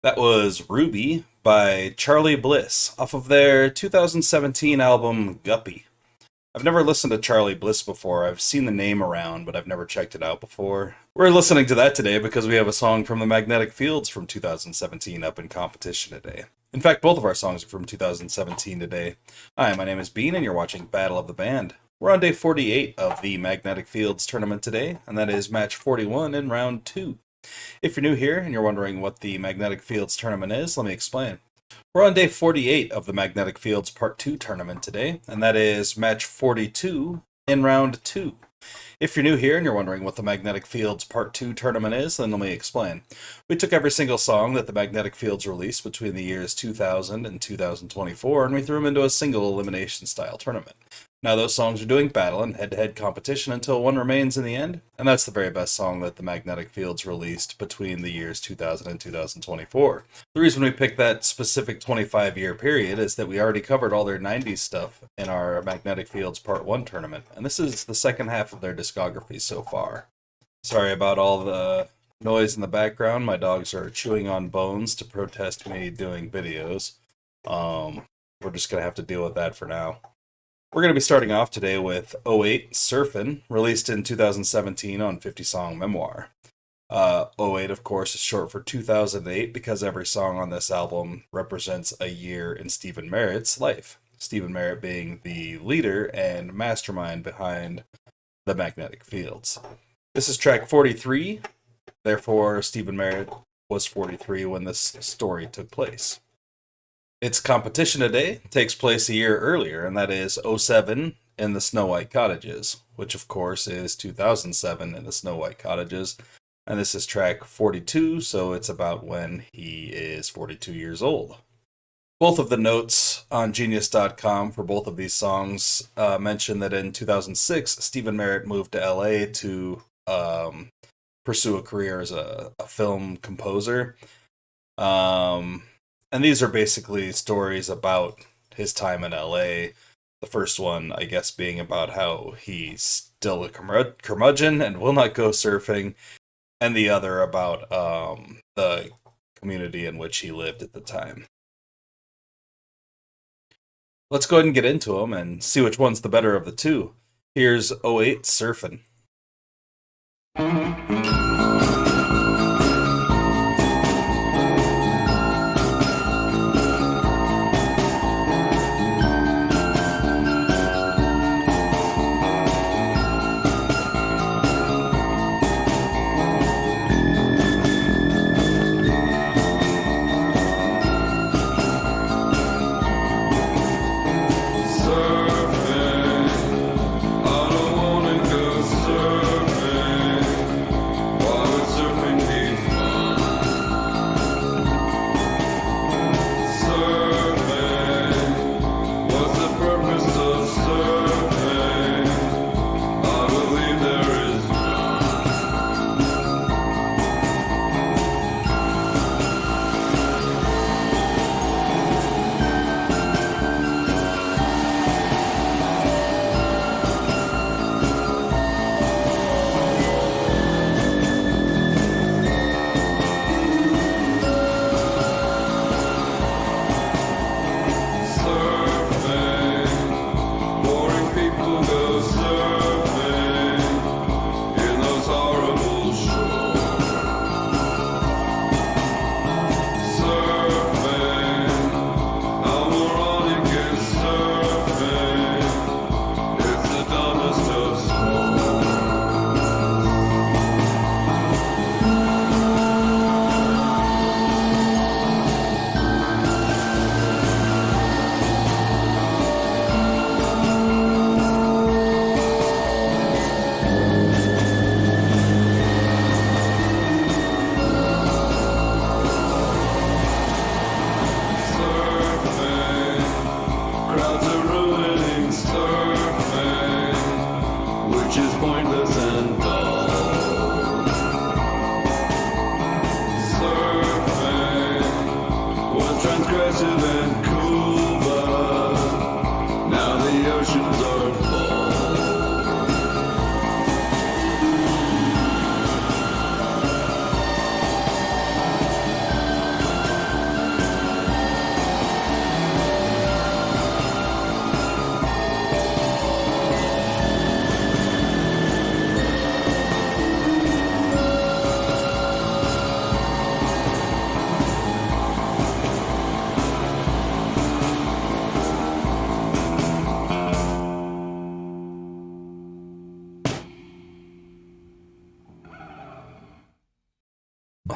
That was Ruby by Charlie Bliss off of their 2017 album Guppy. I've never listened to Charlie Bliss before. I've seen the name around, but I've never checked it out before. We're listening to that today because we have a song from the Magnetic Fields from 2017 up in competition today. In fact, both of our songs are from 2017 today. Hi, my name is Bean, and you're watching Battle of the Band. We're on day 48 of the Magnetic Fields tournament today, and that is match 41 in round 2. If you're new here and you're wondering what the Magnetic Fields tournament is, let me explain. We're on day 48 of the Magnetic Fields Part 2 tournament today, and that is match 42 in round 2. If you're new here and you're wondering what the Magnetic Fields Part 2 tournament is, then let me explain. We took every single song that the Magnetic Fields released between the years 2000 and 2024, and we threw them into a single elimination style tournament. Now those songs are doing battle and head-to-head competition until one remains in the end, and that's the very best song that the Magnetic Fields released between the years 2000 and 2024. The reason we picked that specific 25-year period is that we already covered all their 90s stuff in our Magnetic Fields Part 1 tournament, and this is the second half of their discography so far. Sorry about all the noise in the background. My dogs are chewing on bones to protest me doing videos. We're just going to have to deal with that for now. We're going to be starting off today with '08 Surfin, released in 2017 on 50 Song Memoir. '08, of course, is short for 2008 because every song on this album represents a year in Stephen Merritt's life. Stephen Merritt being the leader and mastermind behind the Magnetic Fields. This is track 43, therefore Stephen Merritt was 43 when this story took place. Its competition today takes place a year earlier, and that is '07 in the Snow White Cottages, which of course is 2007 in the Snow White Cottages, and this is track 42, so it's about when he is 42 years old. Both of the notes on Genius.com for both of these songs mention that in 2006, Stephen Merritt moved to LA to pursue a career as a film composer. And these are basically stories about his time in LA. The first one, I guess, being about how he's still a curmudgeon and will not go surfing. And the other about the community in which he lived at the time. Let's go ahead and get into them and see which one's the better of the two. Here's '08 Surfin'.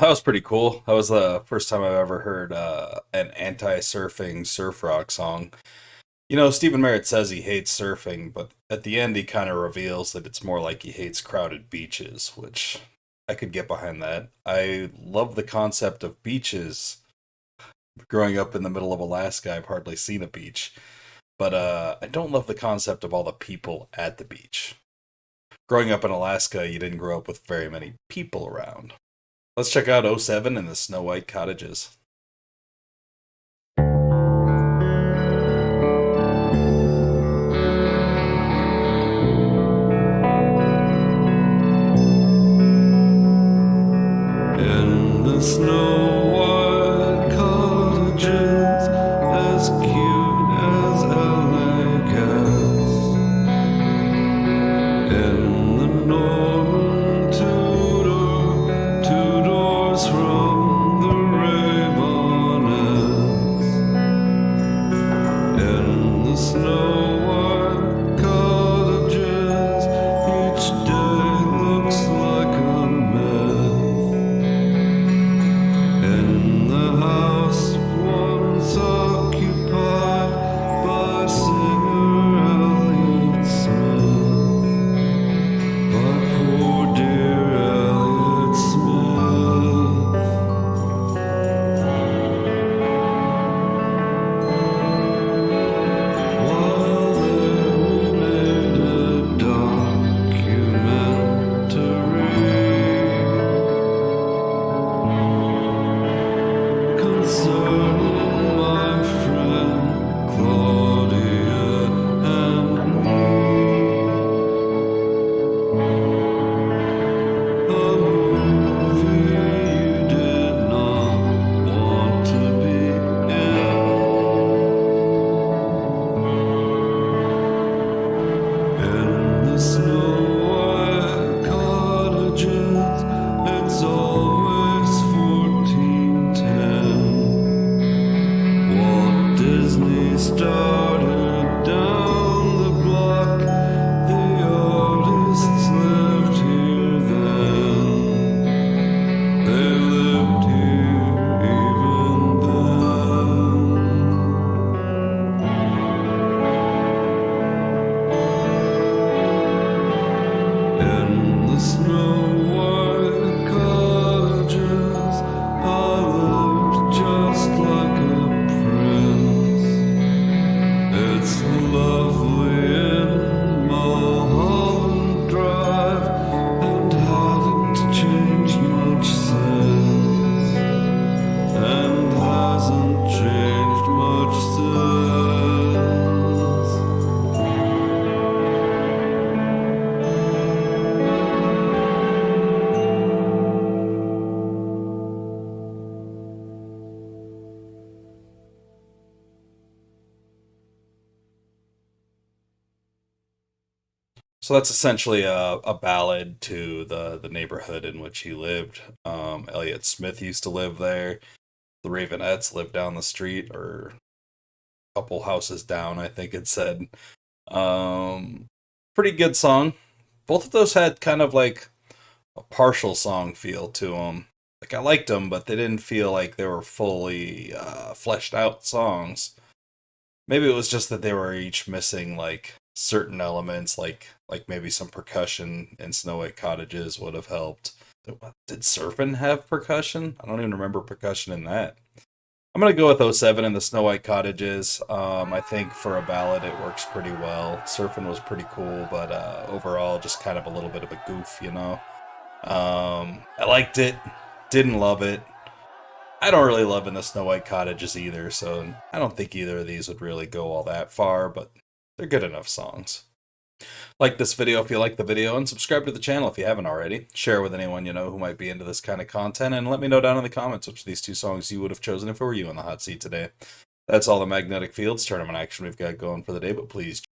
That was pretty cool. That was the first time I've ever heard an anti-surfing surf rock song. You know, Stephen Merritt says he hates surfing, but at the end he kind of reveals that it's more like he hates crowded beaches, which I could get behind that. I love the concept of beaches. Growing up in the middle of Alaska, I've hardly seen a beach, but I don't love the concept of all the people at the beach. Growing up in Alaska, you didn't grow up with very many people around. Let's check out '07 and the Snow White Cottages. In the snow white cottages, as cute as LA gets. In the Norman Tudor, two doors from the Ravenettes. In the snow white cottages, each day looks like a myth. In the house once occupied by singer Elliott Smith, by poor dear Elliott Smith. While there we made a documentary concerning my friend Claudia and me. A movie you did not want to be in the snow white cottages, it's always 1410. Walt Disney started down the block. The artists lived here then. They lived here even then. In the snow white cottages, I lived just like a prince. It's lovely in Mulholland Drive, and hadn't changed much since, and hasn't changed much since. So that's essentially a ballad to the neighborhood in which he lived. Elliot Smith used to live there. The Ravenettes lived down the street, or a couple houses down, I think it said. Um, Pretty good song. Both of those had kind of like a partial song feel to them. Like I liked them, but they didn't feel like they were fully fleshed out songs. Maybe it was just that they were each missing like certain elements, like maybe some percussion in Snow White Cottages would have helped. Did Surfin have percussion? I don't even remember percussion in that. I'm gonna go with '07 and the Snow White Cottages. I think for a ballad it works pretty well. Surfing was pretty cool, but overall just kind of a little bit of a goof, you know. I liked it, didn't love it. I don't really love in the Snow White Cottages either, so I don't think either of these would really go all that far, but they're good enough songs. Like this video if you like the video, and subscribe to the channel if you haven't already. Share with anyone you know who might be into this kind of content, and let me know down in the comments which of these two songs you would have chosen if it were you in the hot seat today. That's all the Magnetic Fields tournament action we've got going for the day, but please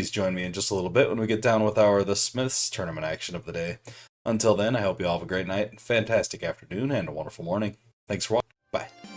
join me in just a little bit when we get down with our The Smiths tournament action of the day. Until then, I hope you all have a great night, fantastic afternoon, and a wonderful morning. Thanks for watching. Bye.